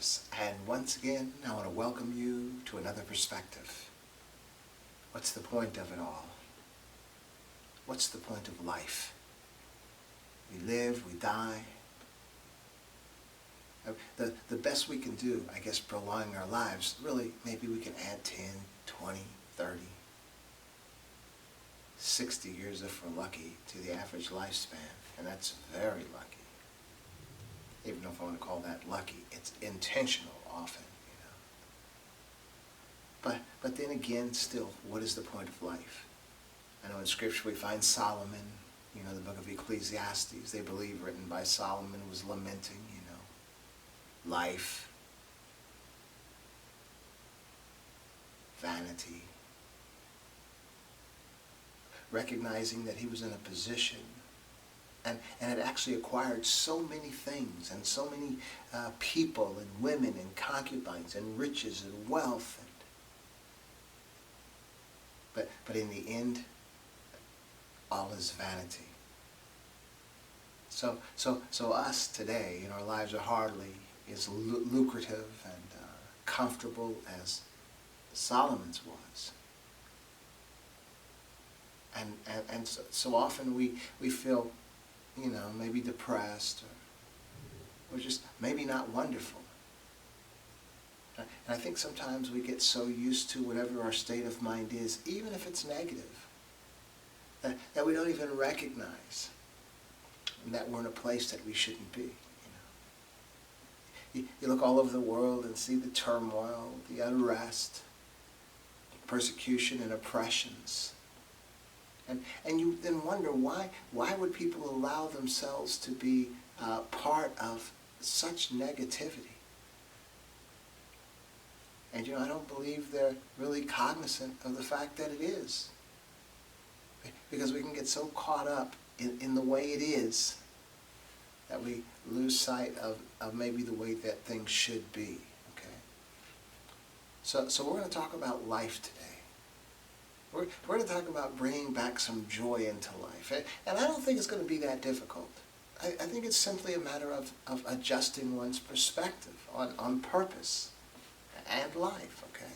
lives. And once again, I want to welcome you to another perspective. What's the point of it all? What's the point of life? We live, we die. The best we can do, I guess, prolonging our lives, really, maybe we can add 10, 20, 30, 60 years if we're lucky to the average lifespan. And that's very lucky. Even though if I want to call that lucky, it's intentional often, But then again, still, what is the point of life? I know in Scripture we find Solomon, the book of Ecclesiastes, they believe written by Solomon, was lamenting, life, vanity, recognizing that he was in a position and had actually acquired so many things and so many people and women and concubines and riches and wealth. But in the end, all is vanity. So us today, our lives are hardly as lucrative and comfortable as Solomon's was. And so often we feel, maybe depressed or just maybe not wonderful. And I think sometimes we get so used to whatever our state of mind is, even if it's negative, that we don't even recognize that we're in a place that we shouldn't be. You look all over the world and see the turmoil, the unrest, persecution and oppressions. And you then wonder why would people allow themselves to be part of such negativity? And I don't believe they're really cognizant of the fact that it is. Because we can get so caught up in the way it is that we lose sight of maybe the way that things should be. Okay. So we're going to talk about life today. We're going to talk about bringing back some joy into life. And I don't think it's going to be that difficult. I think it's simply a matter of adjusting one's perspective on purpose and life, okay?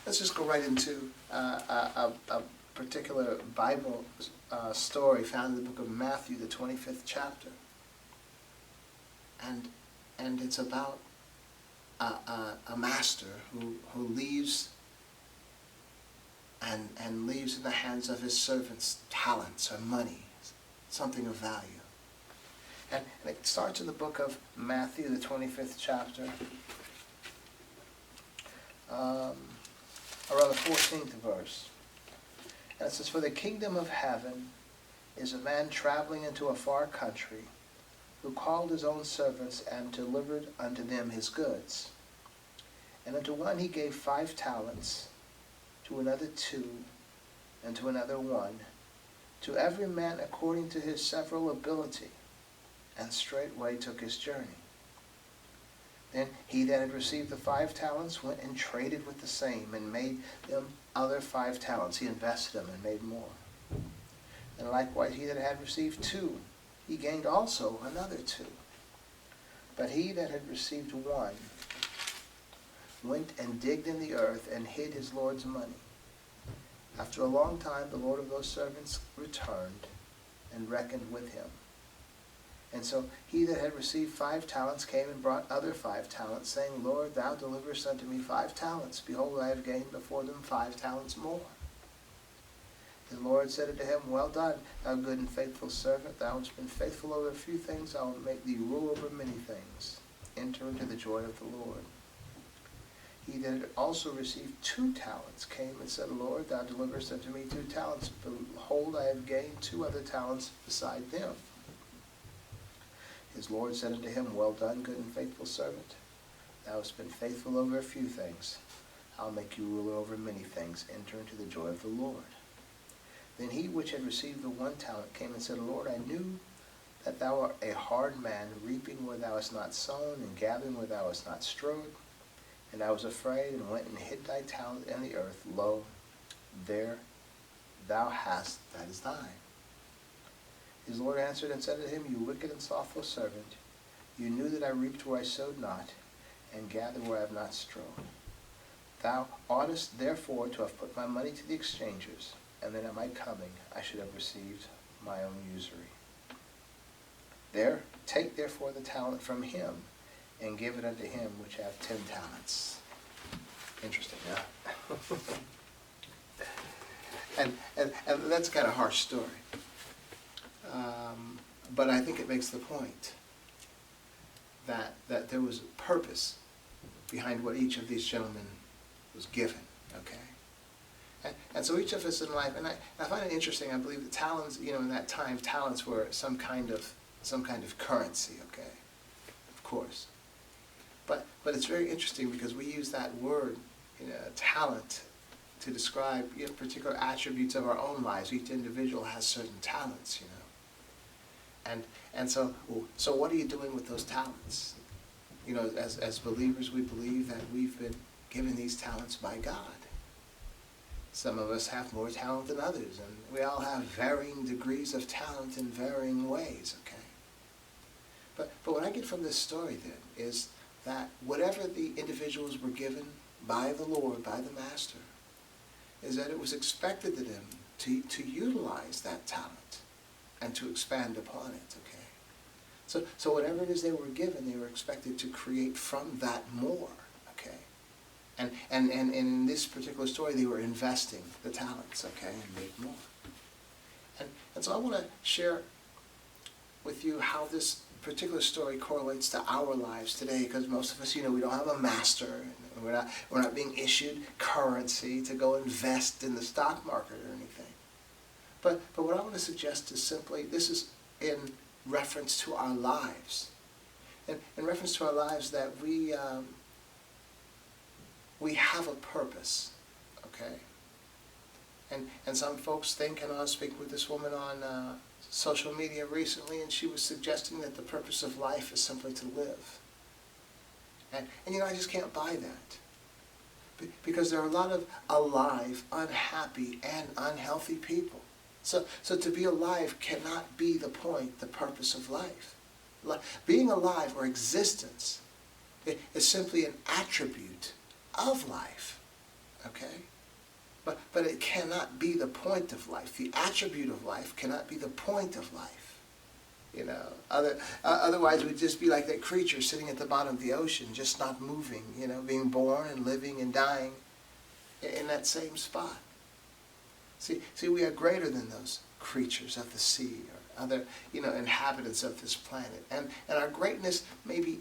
Let's just go right into a particular Bible story found in the book of Matthew, the 25th chapter. And it's about a master who leaves and leaves in the hands of his servants talents or money, something of value. And it starts in the book of Matthew, the 25th chapter, around the 14th verse. And it says, "For the kingdom of heaven is a man traveling into a far country, who called his own servants and delivered unto them his goods. And unto one he gave 5 talents, to another 2, and to another 1, to every man according to his several ability, and straightway took his journey. Then he that had received the 5 talents went and traded with the same, and made them other 5 talents. He invested them and made more. And likewise he that had received 2, he gained also another 2. But he that had received 1 went and digged in the earth and hid his Lord's money. After a long time the Lord of those servants returned and reckoned with him. And so he that had received 5 talents came and brought other 5 talents, saying, Lord, thou deliverest unto me 5 talents. Behold, I have gained before them 5 talents more. His Lord said unto him, Well done, thou good and faithful servant. Thou hast been faithful over a few things. I will make thee rule over many things. Enter into the joy of the Lord. He that had also received 2 talents came and said, Lord, thou deliverest unto me 2 talents. Behold, I have gained 2 other talents beside them. His Lord said unto him, Well done, good and faithful servant. Thou hast been faithful over a few things. I'll make you ruler over many things. Enter into the joy of the Lord. Then he which had received the 1 talent came and said, Lord, I knew that thou art a hard man, reaping where thou hast not sown, and gathering where thou hast not strewed. And I was afraid, and went and hid thy talent in the earth. Lo, there thou hast that is thine. His Lord answered and said to him, You wicked and slothful servant, You knew that I reaped where I sowed not, and gathered where I have not strewn. Thou oughtest therefore to have put my money to the exchangers, and then at my coming I should have received my own usury. Take therefore the talent from him, and give it unto him which hath 10 talents. Interesting, huh? and that's kind of a harsh story. But I think it makes the point that there was a purpose behind what each of these gentlemen was given, okay? And so each of us in life, and I find it interesting, I believe the talents, in that time, talents were some kind of currency, okay? Of course. But it's very interesting because we use that word, talent, to describe particular attributes of our own lives. Each individual has certain talents, And so what are you doing with those talents? As believers, we believe that we've been given these talents by God. Some of us have more talent than others, and we all have varying degrees of talent in varying ways, okay? But what I get from this story then is that whatever the individuals were given by the Lord, by the Master, is that it was expected of them to utilize that talent and to expand upon it, okay? So whatever it is they were given, they were expected to create from that more, okay? And in this particular story, they were investing the talents, okay, and make more. And so I want to share with you how this particular story correlates to our lives today, because most of us, we don't have a master, and we're not being issued currency to go invest in the stock market or anything. But what I want to suggest is simply, this is in reference to our lives. And in reference to our lives, that we have a purpose, okay? And some folks think, and I was speaking with this woman on social media recently, and she was suggesting that the purpose of life is simply to live. And I just can't buy that. Because there are a lot of alive, unhappy, and unhealthy people. So to be alive cannot be the point, the purpose of life. Being alive, or existence, is simply an attribute of life, okay? But it cannot be the point of life. The attribute of life cannot be the point of life. Otherwise we'd just be like that creature sitting at the bottom of the ocean, just not moving, being born and living and dying in that same spot. See, we are greater than those creatures of the sea or other, inhabitants of this planet. And our greatness maybe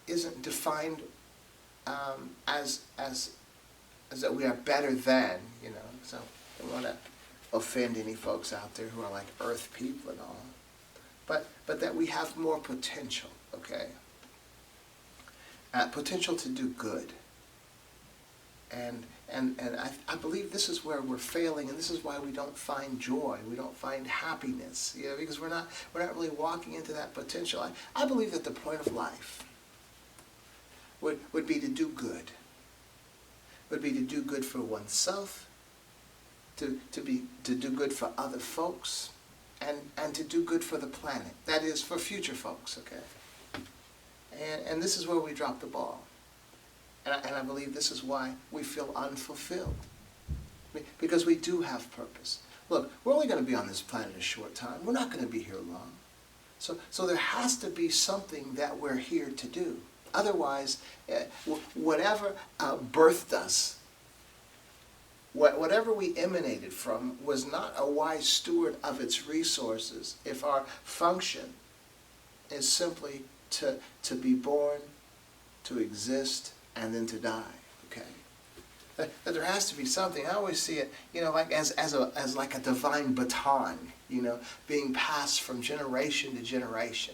isn't defined as that we are better than, so I don't want to offend any folks out there who are like earth people and all. But that we have more potential, okay? Potential to do good. And I believe this is where we're failing, and this is why we don't find joy, we don't find happiness, because we're not really walking into that potential. I believe that the point of life would be to do good. Would be to do good for oneself, to do good for other folks, and to do good for the planet. That is, for future folks, okay? And this is where we drop the ball. And I believe this is why we feel unfulfilled. Because we do have purpose. Look, we're only going to be on this planet a short time. We're not going to be here long. So there has to be something that we're here to do. Otherwise, whatever birthed us, whatever we emanated from, was not a wise steward of its resources if our function is simply to be born, to exist, and then to die, okay? That there has to be something. I always see it, like as like a divine baton, being passed from generation to generation.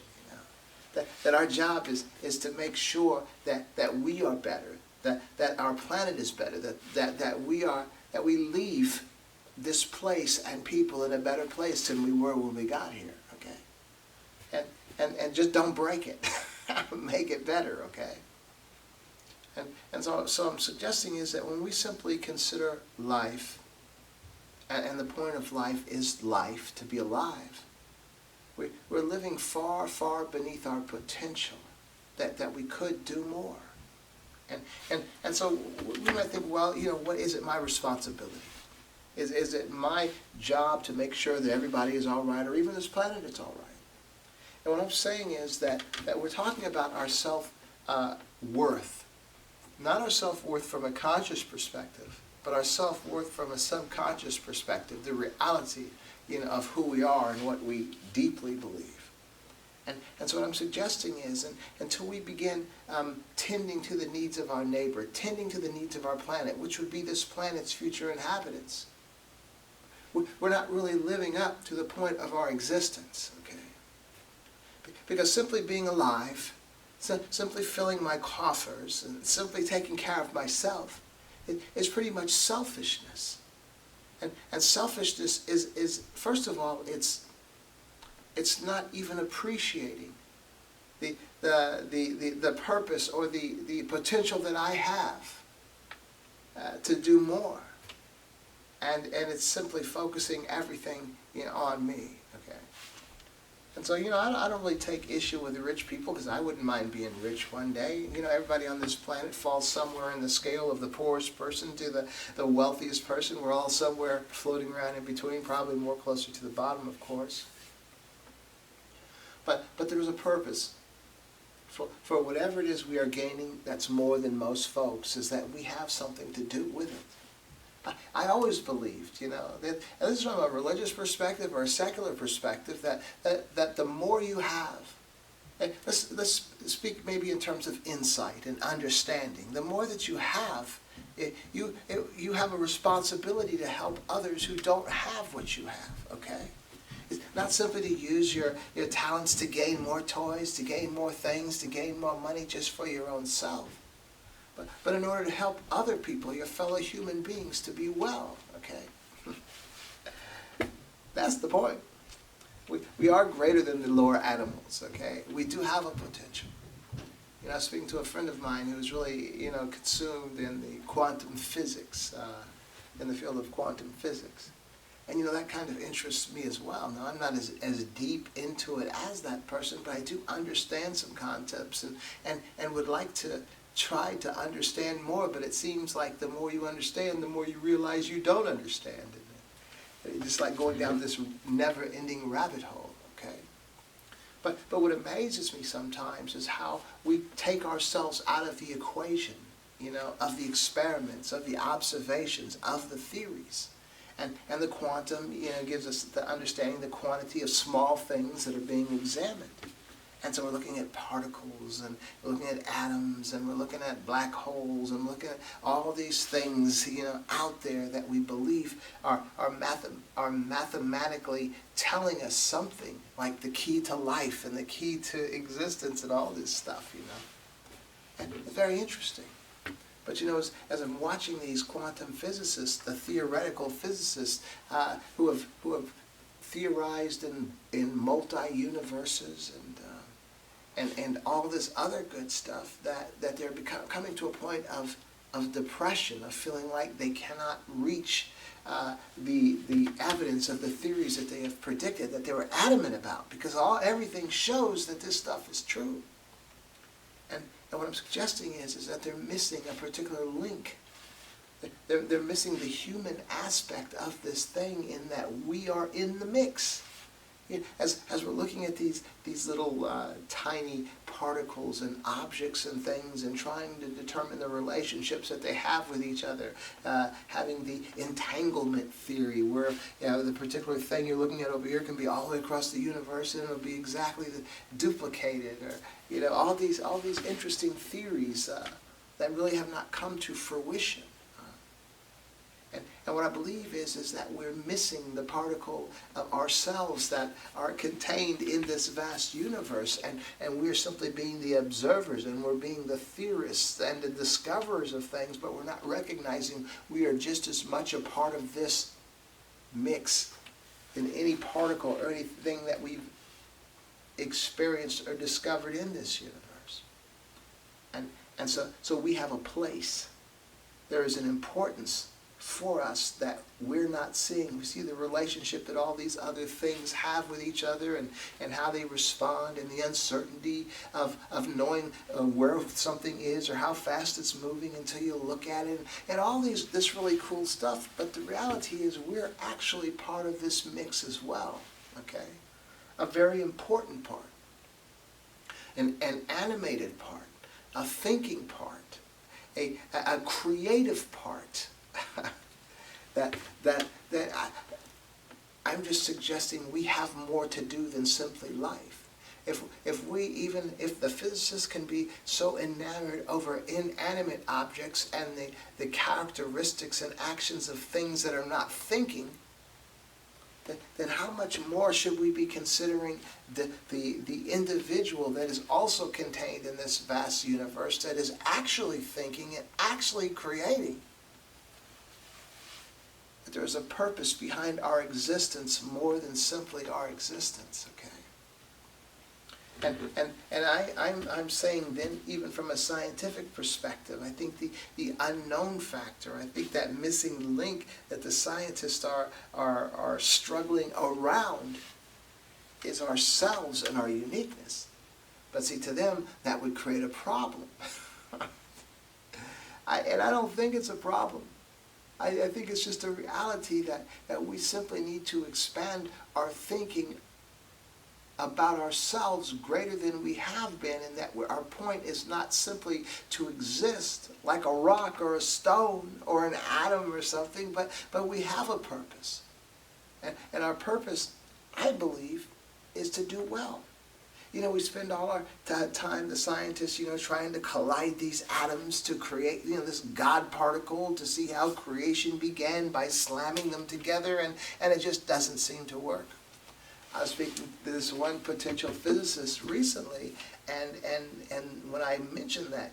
That our job is to make sure that we are better, that our planet is better, that we leave this place and people in a better place than we were when we got here, okay? And just don't break it. Make it better, okay? And so I'm suggesting is that when we simply consider life, and the point of life is life, to be alive, We're living far, far beneath our potential, that we could do more. And so we might think, well, what is it my responsibility? Is it my job to make sure that everybody is all right, or even this planet is all right? And what I'm saying is that we're talking about our self-worth. Not our self-worth from a conscious perspective, but our self-worth from a subconscious perspective, the reality of who we are and what we deeply believe. And so what I'm suggesting is, until we begin tending to the needs of our neighbor, tending to the needs of our planet, which would be this planet's future inhabitants, we're not really living up to the point of our existence, okay? Because simply being alive, simply filling my coffers, and simply taking care of myself, is pretty much selfishness. And selfishness is first of all, it's not even appreciating the purpose or the potential that I have to do more. And it's simply focusing everything on me, okay? And so, I don't really take issue with the rich people, because I wouldn't mind being rich one day. Everybody on this planet falls somewhere in the scale of the poorest person to the wealthiest person. We're all somewhere floating around in between, probably more closer to the bottom, of course. But there's a purpose. For whatever it is we are gaining that's more than most folks, is that we have something to do with it. I always believed, that, and this is from a religious perspective or a secular perspective, that the more you have, let's speak maybe in terms of insight and understanding, the more that you have, you have a responsibility to help others who don't have what you have, okay? It's not simply to use your talents to gain more toys, to gain more things, to gain more money just for your own self. But in order to help other people, your fellow human beings, to be well, okay? That's the point. We are greater than the lower animals, okay? We do have a potential. I was speaking to a friend of mine who was really, consumed in the quantum physics, in the field of quantum physics. And, that kind of interests me as well. Now, I'm not as deep into it as that person, but I do understand some concepts and would like to try to understand more, but it seems like the more you understand, the more you realize you don't understand. It's just like going down this never-ending rabbit hole, okay? But what amazes me sometimes is how we take ourselves out of the equation, of the experiments, of the observations, of the theories. And the quantum, gives us the understanding, the quantity of small things that are being examined. And so we're looking at particles, and we're looking at atoms, and we're looking at black holes, and looking at all these things, out there that we believe are mathematically telling us something, like the key to life and the key to existence and all this stuff, And it's very interesting. But as I'm watching these quantum physicists, the theoretical physicists who have theorized in multi-universes and all this other good stuff, that they're coming to a point of depression, of feeling like they cannot reach the evidence of the theories that they have predicted, that they were adamant about, because everything shows that this stuff is true. And what I'm suggesting is that they're missing a particular link. They're missing the human aspect of this thing, in that we are in the mix. As we're looking at these little tiny particles and objects and things, and trying to determine the relationships that they have with each other, having the entanglement theory, where the particular thing you're looking at over here can be all the way across the universe, and it'll be exactly duplicated, or all these interesting theories that really have not come to fruition. And what I believe is that we're missing the particle of ourselves that are contained in this vast universe, and we're simply being the observers, and we're being the theorists and the discoverers of things, but we're not recognizing we are just as much a part of this mix in any particle or anything that we've experienced or discovered in this universe. And so we have a place. There is an importance for us that we're not seeing. We see the relationship that all these other things have with each other, and how they respond, and the uncertainty of knowing where something is or how fast it's moving until you look at it, and all this really cool stuff. But the reality is we're actually part of this mix as well, okay? A very important part, an animated part, a thinking part, a creative part. I'm just suggesting we have more to do than simply life. If the physicists can be so enamored over inanimate objects and the characteristics and actions of things that are not thinking, then how much more should we be considering the individual that is also contained in this vast universe, that is actually thinking and actually creating? That there is a purpose behind our existence more than simply our existence, okay? And I'm saying then, even from a scientific perspective, I think the unknown factor, I think that missing link that the scientists are struggling around is ourselves and our uniqueness. But see, to them, that would create a problem. And I don't think it's a problem. I think it's just a reality that we simply need to expand our thinking about ourselves greater than we have been, and that our point is not simply to exist like a rock or a stone or an atom or something, but we have a purpose. And our purpose, I believe, is to do well. You know, we spend all our time, the scientists, trying to collide these atoms to create, this God particle, to see how creation began by slamming them together, and it just doesn't seem to work. I was speaking to this one potential physicist recently, and when I mentioned that,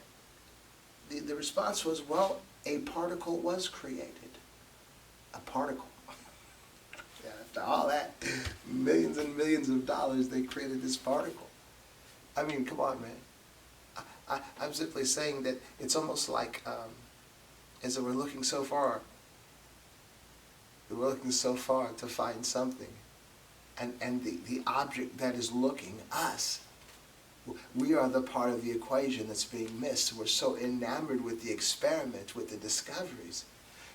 the response was, well, a particle was created. A particle. Yeah, after all that, millions and millions of dollars, they created this particle. I mean, come on, man. I'm simply saying that it's almost like, as we're looking so far to find something. And the object that is looking, us, we are the part of the equation that's being missed. We're so enamored with the experiment, with the discoveries,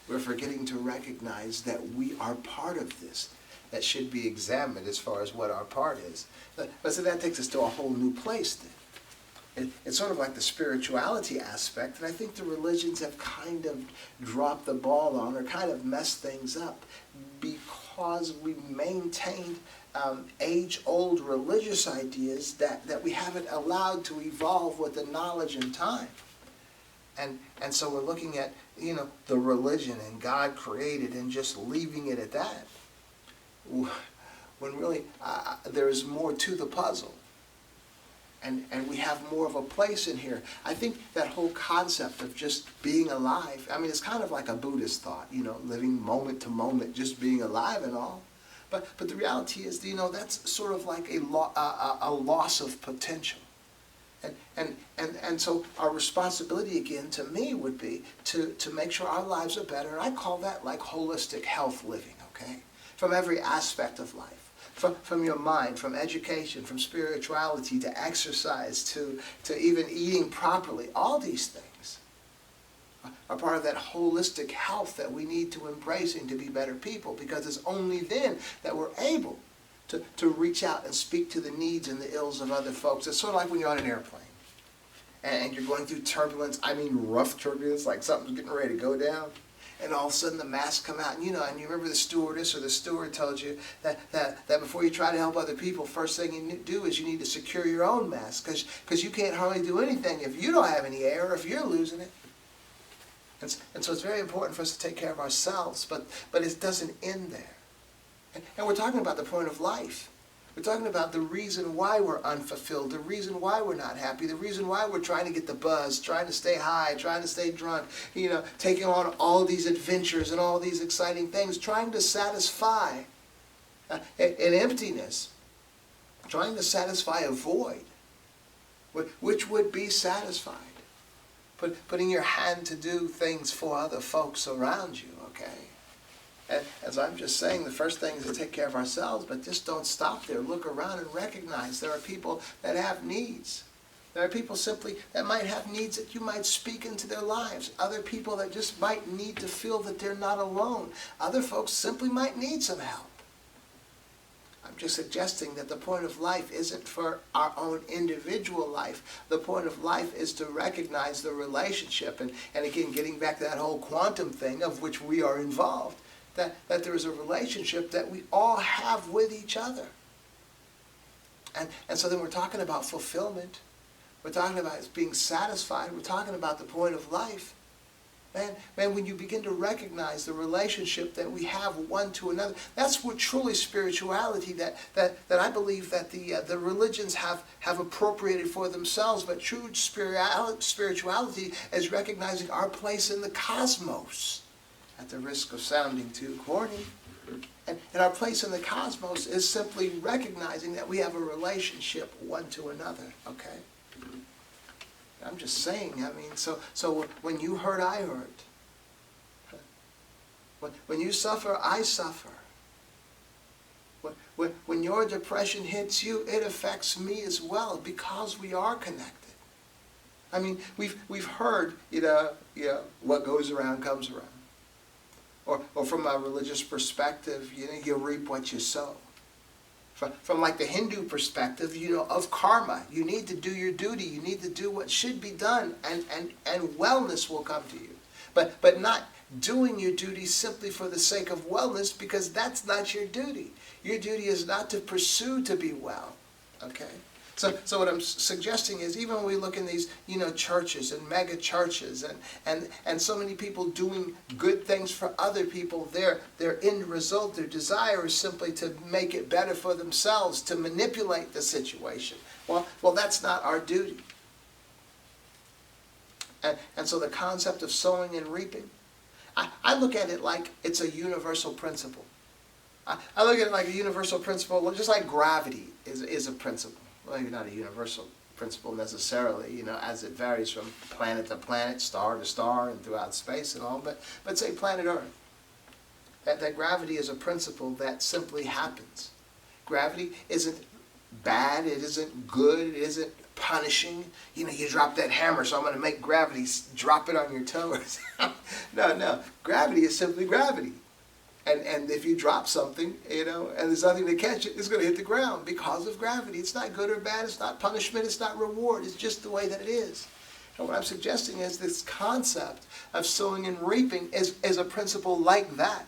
we're forgetting to recognize that we are part of this, that should be examined as far as what our part is. But so that takes us to a whole new place then. It's sort of like the spirituality aspect, and I think the religions have kind of dropped the ball on, or kind of messed things up, because we maintained age-old religious ideas that we haven't allowed to evolve with the knowledge and time. And so we're looking at, the religion and God created and just leaving it at that, when really there is more to the puzzle. And we have more of a place in here. I think that whole concept of just being alive, I mean, it's kind of like a Buddhist thought, living moment to moment, just being alive and all. But the reality is, that's sort of like a loss of potential. And so our responsibility again to me would be to make sure our lives are better. I call that like holistic health living, okay? From every aspect of life. From your mind, from education, from spirituality, to exercise, to even eating properly. All these things are part of that holistic health that we need to embrace and to be better people, because it's only then that we're able to reach out and speak to the needs and the ills of other folks. It's sort of like when you're on an airplane and you're going through turbulence, I mean rough turbulence, like something's getting ready to go down. And all of a sudden the masks come out, and you remember the stewardess or the steward told you that before you try to help other people, first thing you do is you need to secure your own mask, because you can't hardly do anything if you don't have any air or if you're losing it. And so it's very important for us to take care of ourselves, but it doesn't end there. And we're talking about the point of life. We're talking about the reason why we're unfulfilled, the reason why we're not happy, the reason why we're trying to get the buzz, trying to stay high, trying to stay drunk, taking on all these adventures and all these exciting things, trying to satisfy an emptiness, trying to satisfy a void, which would be satisfied putting your hand to do things for other folks around you, okay? And as I'm just saying, the first thing is to take care of ourselves, but just don't stop there. Look around and recognize there are people that have needs. There are people simply that might have needs that you might speak into their lives. Other people that just might need to feel that they're not alone. Other folks simply might need some help. I'm just suggesting that the point of life isn't for our own individual life. The point of life is to recognize the relationship. And again, getting back to that whole quantum thing of which we are involved, that there is a relationship that we all have with each other. And so then we're talking about fulfillment. We're talking about being satisfied. We're talking about the point of life. Man, when you begin to recognize the relationship that we have one to another, that's what truly spirituality that I believe that the religions have appropriated for themselves. But true spirituality is recognizing our place in the cosmos, at the risk of sounding too corny. And our place in the cosmos is simply recognizing that we have a relationship one to another, okay? I'm just saying, I mean, so when you hurt, I hurt. When you suffer, I suffer. When your depression hits you, it affects me as well because we are connected. I mean, we've heard, what goes around comes around. Or from a religious perspective, you reap what you sow. From like the Hindu perspective, of karma. You need to do your duty. You need to do what should be done, and wellness will come to you. But not doing your duty simply for the sake of wellness, because that's not your duty. Your duty is not to pursue to be well. Okay? So what I'm suggesting is, even when we look in these, churches and mega churches and so many people doing good things for other people, their end result, their desire is simply to make it better for themselves, to manipulate the situation. Well, that's not our duty. And so the concept of sowing and reaping, I look at it like it's a universal principle. I look at it like a universal principle, just like gravity is a principle. Well, maybe not a universal principle necessarily, as it varies from planet to planet, star to star, and throughout space and all, but say planet Earth. That gravity is a principle that simply happens. Gravity isn't bad, it isn't good, it isn't punishing. You drop that hammer, so I'm going to make gravity drop it on your toe. No. Gravity is simply gravity. And if you drop something, and there's nothing to catch it, it's going to hit the ground because of gravity. It's not good or bad. It's not punishment. It's not reward. It's just the way that it is. And what I'm suggesting is this concept of sowing and reaping is a principle like that.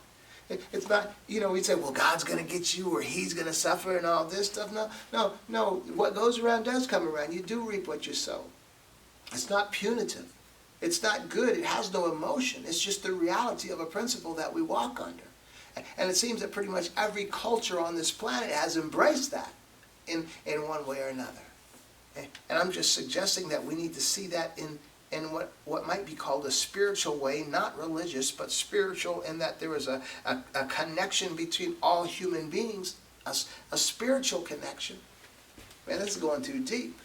It's not, we'd say, well, God's going to get you or he's going to suffer and all this stuff. No. What goes around does come around. You do reap what you sow. It's not punitive. It's not good. It has no emotion. It's just the reality of a principle that we walk under. And it seems that pretty much every culture on this planet has embraced that in one way or another. And I'm just suggesting that we need to see that in what might be called a spiritual way, not religious, but spiritual, in that there is a connection between all human beings, a spiritual connection. Man, this is going too deep.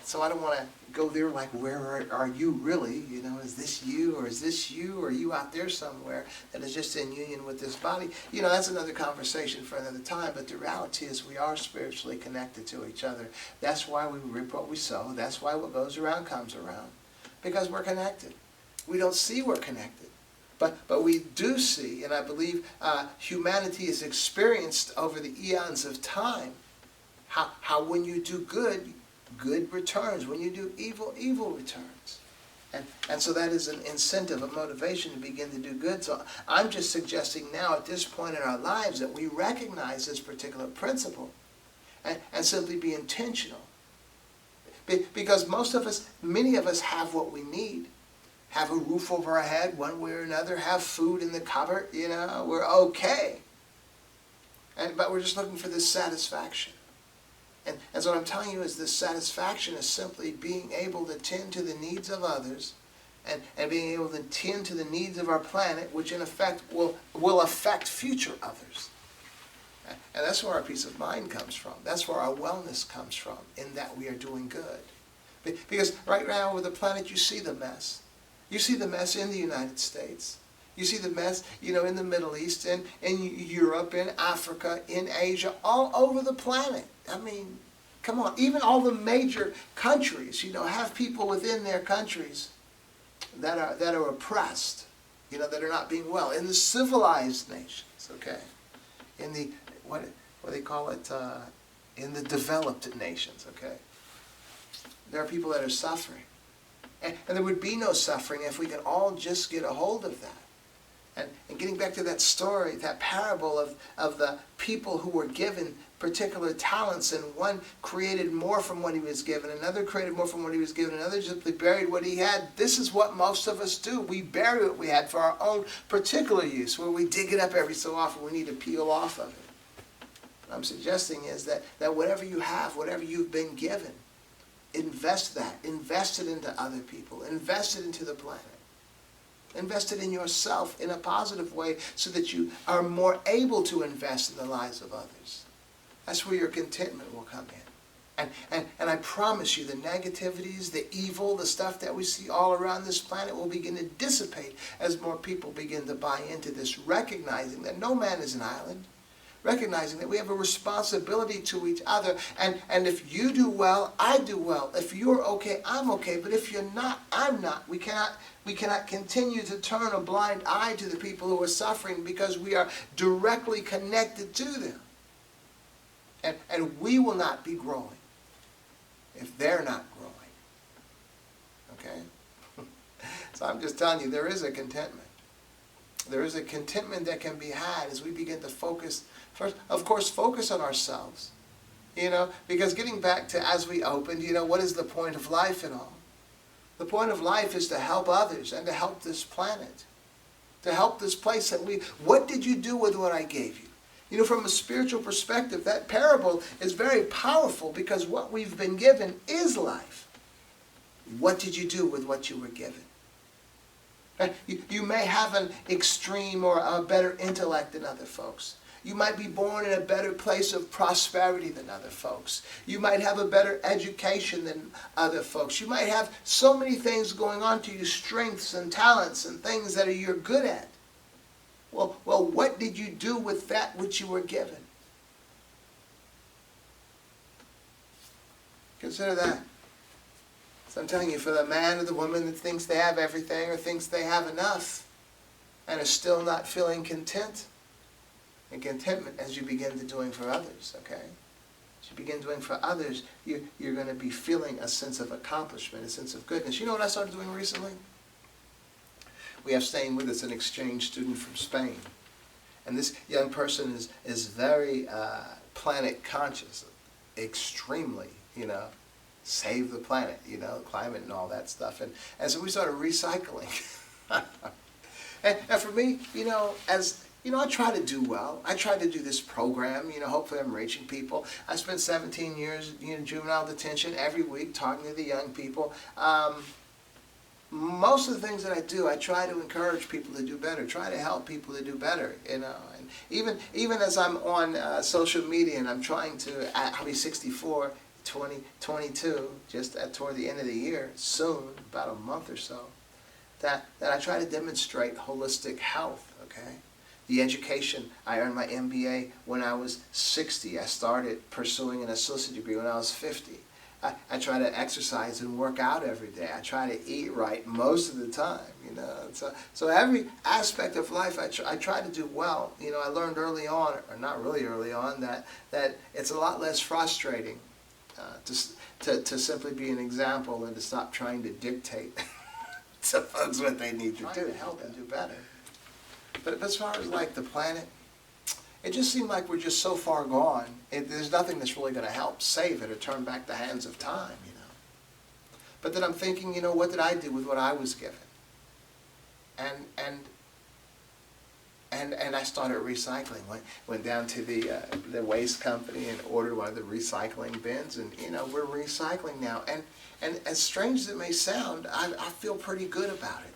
So I don't want to go there like, where are you really? Is this you, or is this you, or are you out there somewhere that is just in union with this body? That's another conversation for another time, but the reality is we are spiritually connected to each other. That's why we reap what we sow. That's why what goes around comes around, because we're connected. We don't see we're connected, but we do see, and I believe humanity has experienced over the eons of time, how when you do good returns. When you do evil, evil returns. And so that is an incentive, a motivation to begin to do good. So I'm just suggesting now at this point in our lives that we recognize this particular principle and simply be intentional. Because many of us have what we need. Have a roof over our head one way or another, have food in the cupboard, we're okay. But we're just looking for this satisfaction. And so what I'm telling you is this satisfaction is simply being able to tend to the needs of others and being able to tend to the needs of our planet, which in effect will affect future others. And that's where our peace of mind comes from. That's where our wellness comes from, in that we are doing good. Because right now with the planet, you see the mess. You see the mess in the United States. You see the mess, in the Middle East, in Europe, in Africa, in Asia, all over the planet. I mean, come on. Even all the major countries, have people within their countries that are oppressed, that are not being well. In the civilized nations, okay? In the, what do they call it? In the developed nations, okay? There are people that are suffering. And there would be no suffering if we could all just get a hold of that. And getting back to that story, that parable of the people who were given particular talents, and one created more from what he was given, another created more from what he was given, another simply buried what he had. This is what most of us do. We bury what we had for our own particular use, where we dig it up every so often. We need to peel off of it. What I'm suggesting is that whatever you have, whatever you've been given, invest that. Invest it into other people. Invest it into the planet. Invest it in yourself in a positive way so that you are more able to invest in the lives of others. That's where your contentment will come in. And I promise you, the negativities, the evil, the stuff that we see all around this planet will begin to dissipate as more people begin to buy into this, recognizing that no man is an island, recognizing that we have a responsibility to each other. And if you do well, I do well. If you're okay, I'm okay. But if you're not, I'm not. We cannot continue to turn a blind eye to the people who are suffering, because we are directly connected to them. And we will not be growing if they're not growing. Okay? So I'm just telling you, there is a contentment. There is a contentment that can be had as we begin to focus, first, of course, focus on ourselves. Because getting back to, as we opened, what is the point of life and all? The point of life is to help others and to help this planet. To help this place that what did you do with what I gave you? From a spiritual perspective, that parable is very powerful, because what we've been given is life. What did you do with what you were given? You may have an extreme or a better intellect than other folks. You might be born in a better place of prosperity than other folks. You might have a better education than other folks. You might have so many things going on to you, strengths and talents and things that you're good at. Well, what did you do with that which you were given? Consider that. So I'm telling you, for the man or the woman that thinks they have everything or thinks they have enough and are still not feeling content, and contentment as you begin to doing for others, okay? As you begin doing for others, you're going to be feeling a sense of accomplishment, a sense of goodness. You know what I started doing recently? We have staying with us an exchange student from Spain. And this young person is very planet conscious, extremely, save the planet, climate and all that stuff. And so we started recycling. and for me, I try to do well. I try to do this program, hopefully I'm reaching people. I spent 17 years in juvenile detention every week talking to the young people. Most of the things that I do, I try to encourage people to do better, try to help people to do better, And even as I'm on social media and I'm trying to, I'll be 64, 2022, just toward the end of the year, soon, about a month or so, that I try to demonstrate holistic health, okay? The education, I earned my MBA when I was 60. I started pursuing an associate degree when I was 50. I try to exercise and work out every day. I try to eat right most of the time, So every aspect of life, I try to do well. I learned early on, or not really early on, that it's a lot less frustrating to simply be an example and to stop trying to dictate to folks what they need to do to help and do better. But as far as like the planet, it just seemed like we're just so far gone. There's nothing that's really going to help save it or turn back the hands of time, But then I'm thinking, what did I do with what I was given? And I started recycling. Went down to the waste company and ordered one of the recycling bins, and we're recycling now. And as strange as it may sound, I feel pretty good about it.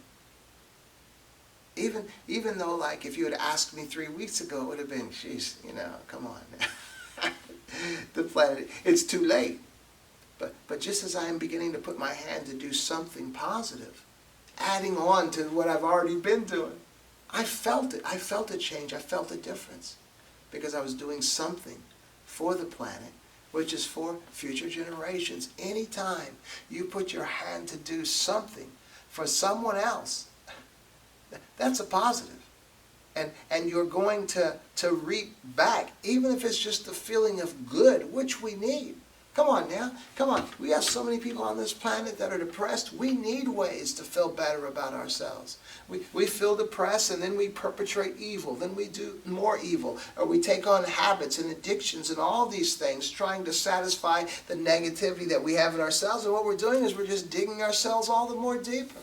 Even though, like, if you had asked me 3 weeks ago, it would have been, geez, come on. The planet, it's too late. But just as I am beginning to put my hand to do something positive, adding on to what I've already been doing, I felt it. I felt a change. I felt a difference because I was doing something for the planet, which is for future generations. Anytime you put your hand to do something for someone else, that's a positive. And you're going to reap back, even if it's just the feeling of good, which we need. Come on now. Come on. We have so many people on this planet that are depressed. We need ways to feel better about ourselves. We feel depressed and then we perpetrate evil. Then we do more evil. Or we take on habits and addictions and all these things trying to satisfy the negativity that we have in ourselves. And what we're doing is we're just digging ourselves all the more deeper.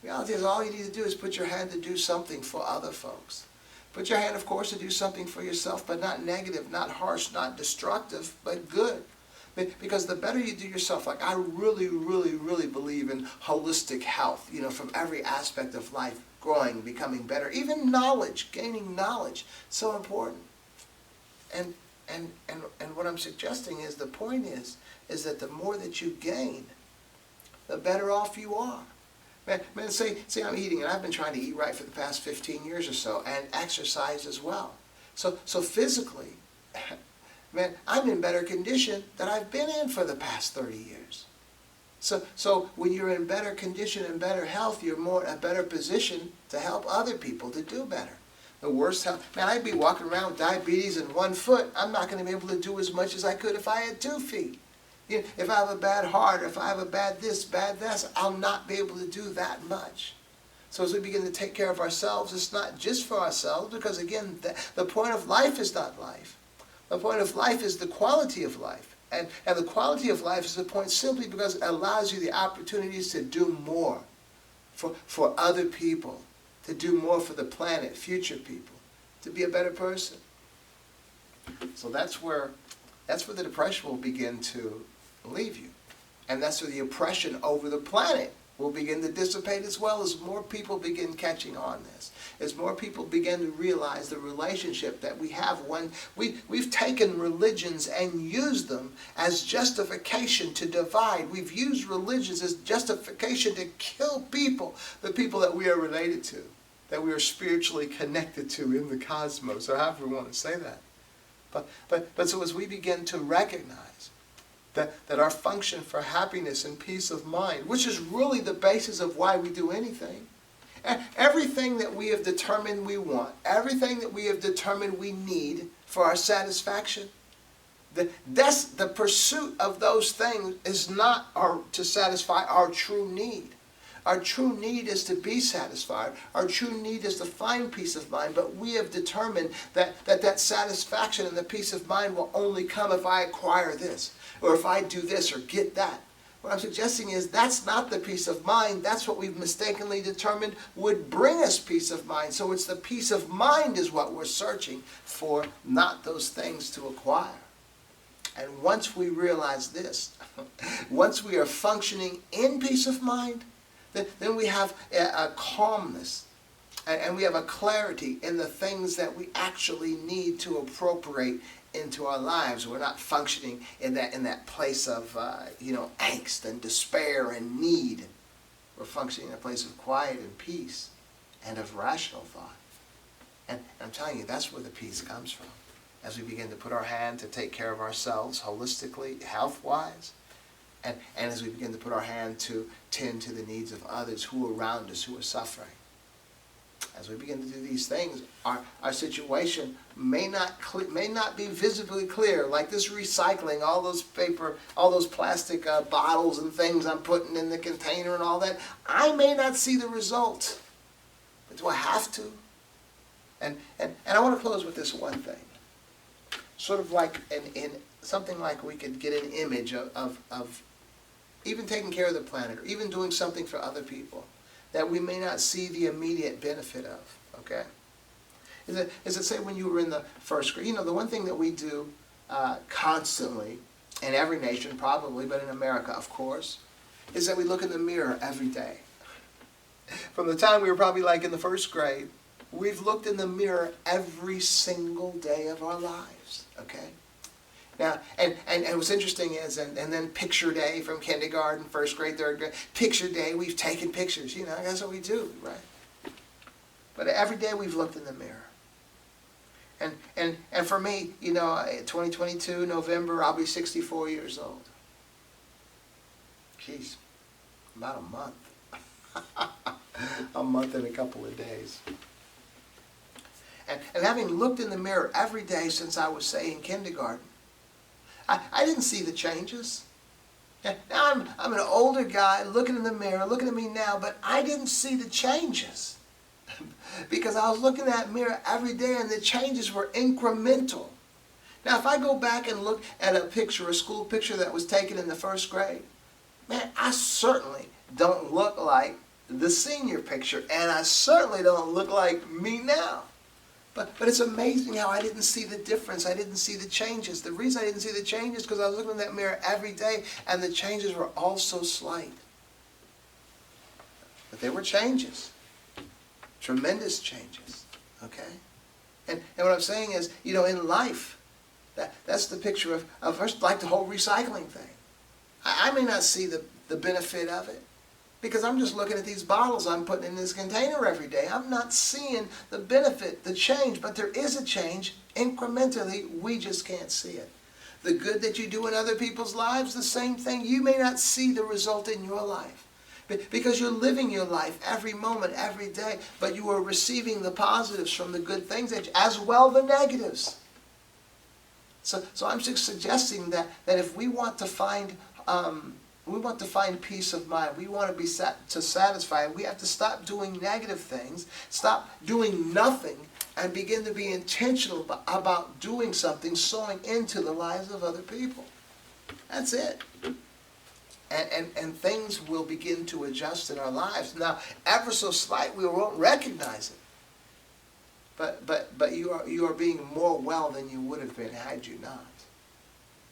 The reality is all you need to do is put your hand to do something for other folks. Put your hand, of course, to do something for yourself, but not negative, not harsh, not destructive, but good. Because the better you do yourself, like I really, really, really believe in holistic health, from every aspect of life, growing, becoming better, even knowledge, gaining knowledge, so important. And what I'm suggesting is the point is that the more that you gain, the better off you are. Man, say I'm eating, and I've been trying to eat right for the past 15 years or so, and exercise as well. So physically, man, I'm in better condition than I've been in for the past 30 years. So when you're in better condition and better health, you're more in a better position to help other people to do better. The worst health, man, I'd be walking around with diabetes in one foot. I'm not going to be able to do as much as I could if I had 2 feet. If I have a bad heart, if I have a bad this, bad that, I'll not be able to do that much. So as we begin to take care of ourselves, it's not just for ourselves, because again, the point of life is not life. The point of life is the quality of life. And the quality of life is the point simply because it allows you the opportunities to do more for other people, to do more for the planet, future people, to be a better person. So that's where the depression will begin to leave you. And that's where the oppression over the planet will begin to dissipate as well, as more people begin catching on this. As more people begin to realize the relationship that we have when we've taken religions and used them as justification to divide. We've used religions as justification to kill people, the people that we are related to, that we are spiritually connected to in the cosmos, or however we want to say that. But so as we begin to recognize that our function for happiness and peace of mind, which is really the basis of why we do anything, everything that we have determined we want, everything that we have determined we need for our satisfaction, the pursuit of those things is not to satisfy our true need. Our true need is to be satisfied. Our true need is to find peace of mind. But we have determined that satisfaction and the peace of mind will only come if I acquire this, or if I do this, or get that. What I'm suggesting is that's not the peace of mind. That's what we've mistakenly determined would bring us peace of mind. So it's the peace of mind is what we're searching for, not those things to acquire. And once we realize this, once we are functioning in peace of mind, then we have a calmness, and we have a clarity in the things that we actually need to appropriate into our lives. We're not functioning in that place of angst and despair and need. We're functioning in a place of quiet and peace and of rational thought. And I'm telling you, that's where the peace comes from. As we begin to put our hand to take care of ourselves holistically, health-wise, and as we begin to put our hand to tend to the needs of others who are around us, who are suffering. As we begin to do these things, our situation may not be visibly clear, like this recycling, all those paper, all those plastic bottles and things I'm putting in the container and all that. I may not see the result, but do I have to? And I want to close with this one thing. Sort of like in something like we could get an image of even taking care of the planet, or even doing something for other people that we may not see the immediate benefit of, okay? Is it say when you were in the first grade, the one thing that we do constantly, in every nation probably, but in America of course, is that we look in the mirror every day. From the time we were probably like in the first grade, we've looked in the mirror every single day of our lives, okay? Now, and what's interesting is, and then picture day from kindergarten, first grade, third grade, picture day, we've taken pictures, you know, that's what we do, right? But every day we've looked in the mirror. And for me, you know, 2022, November, I'll be 64 years old. Jeez, about a month. A month and a couple of days. And having looked in the mirror every day since I was, say, in kindergarten, I didn't see the changes. Now I'm an older guy looking in the mirror, looking at me now, but I didn't see the changes. Because I was looking at that mirror every day and the changes were incremental. Now if I go back and look at a picture, a school picture that was taken in the first grade, man, I certainly don't look like the senior picture, and I certainly don't look like me now. But it's amazing how I didn't see the difference. I didn't see the changes. The reason I didn't see the changes is because I was looking in that mirror every day and the changes were all so slight. But they were changes. Tremendous changes. Okay? And what I'm saying is, you know, in life, that's the picture of first, like the whole recycling thing. I may not see the benefit of it, because I'm just looking at these bottles I'm putting in this container every day. I'm not seeing the benefit, the change, but there is a change incrementally. We just can't see it. The good that you do in other people's lives, the same thing. You may not see the result in your life because you're living your life every moment, every day, but you are receiving the positives from the good things as well the negatives. So I'm just suggesting that if we want to find peace of mind, we want to be satisfied, we have to stop doing negative things, stop doing nothing, and begin to be intentional about doing something, sowing into the lives of other people. That's it. And things will begin to adjust in our lives. Now, ever so slight, we won't recognize it. But you are being more well than you would have been had you not.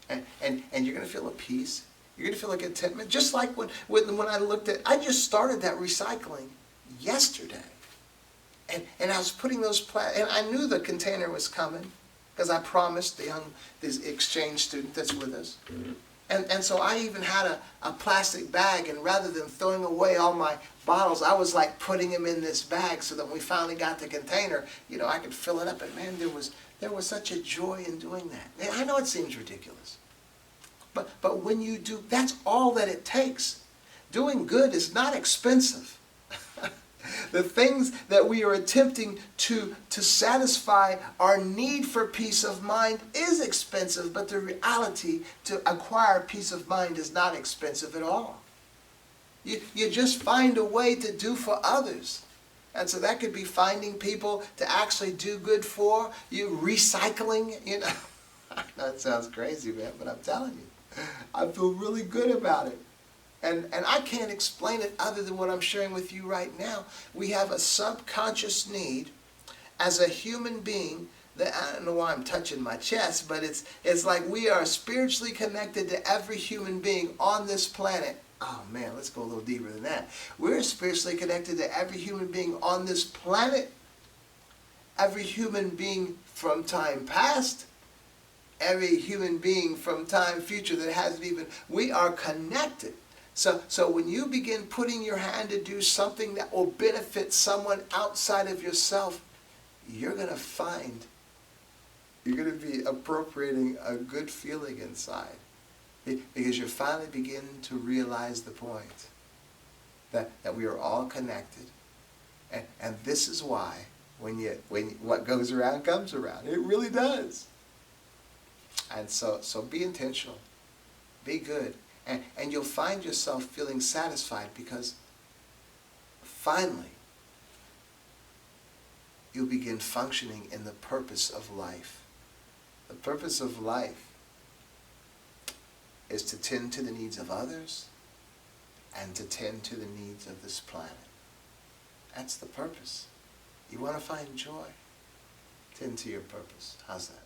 And you're going to feel a peace. You're going to feel a contentment. Just like when I looked at, I just started that recycling yesterday. And I was putting those, and I knew the container was coming because I promised this exchange student that's with us. And so I even had a plastic bag, and rather than throwing away all my bottles, I was like putting them in this bag so that when we finally got the container, you know, I could fill it up. And man, there was such a joy in doing that. And I know it seems ridiculous. But when you do, that's all that it takes. Doing good is not expensive. The things that we are attempting to satisfy our need for peace of mind is expensive, but the reality to acquire peace of mind is not expensive at all. You just find a way to do for others. And so that could be finding people to actually do good for, you recycling, you know. I know it sounds crazy, man, but I'm telling you, I feel really good about it. And I can't explain it other than what I'm sharing with you right now. We have a subconscious need as a human being that, I don't know why I'm touching my chest, but it's like we are spiritually connected to every human being on this planet. Oh man, let's go a little deeper than that. We're spiritually connected to every human being on this planet. Every human being from time past. Every human being from time future that hasn't even, we are connected. So when you begin putting your hand to do something that will benefit someone outside of yourself, you're going to find, you're going to be appropriating a good feeling inside. Because you're finally beginning to realize the point that we are all connected. And this is why when what goes around comes around. It really does. And so be intentional. Be good. And you'll find yourself feeling satisfied because finally you'll begin functioning in the purpose of life. The purpose of life is to tend to the needs of others and to tend to the needs of this planet. That's the purpose. You want to find joy? Tend to your purpose. How's that?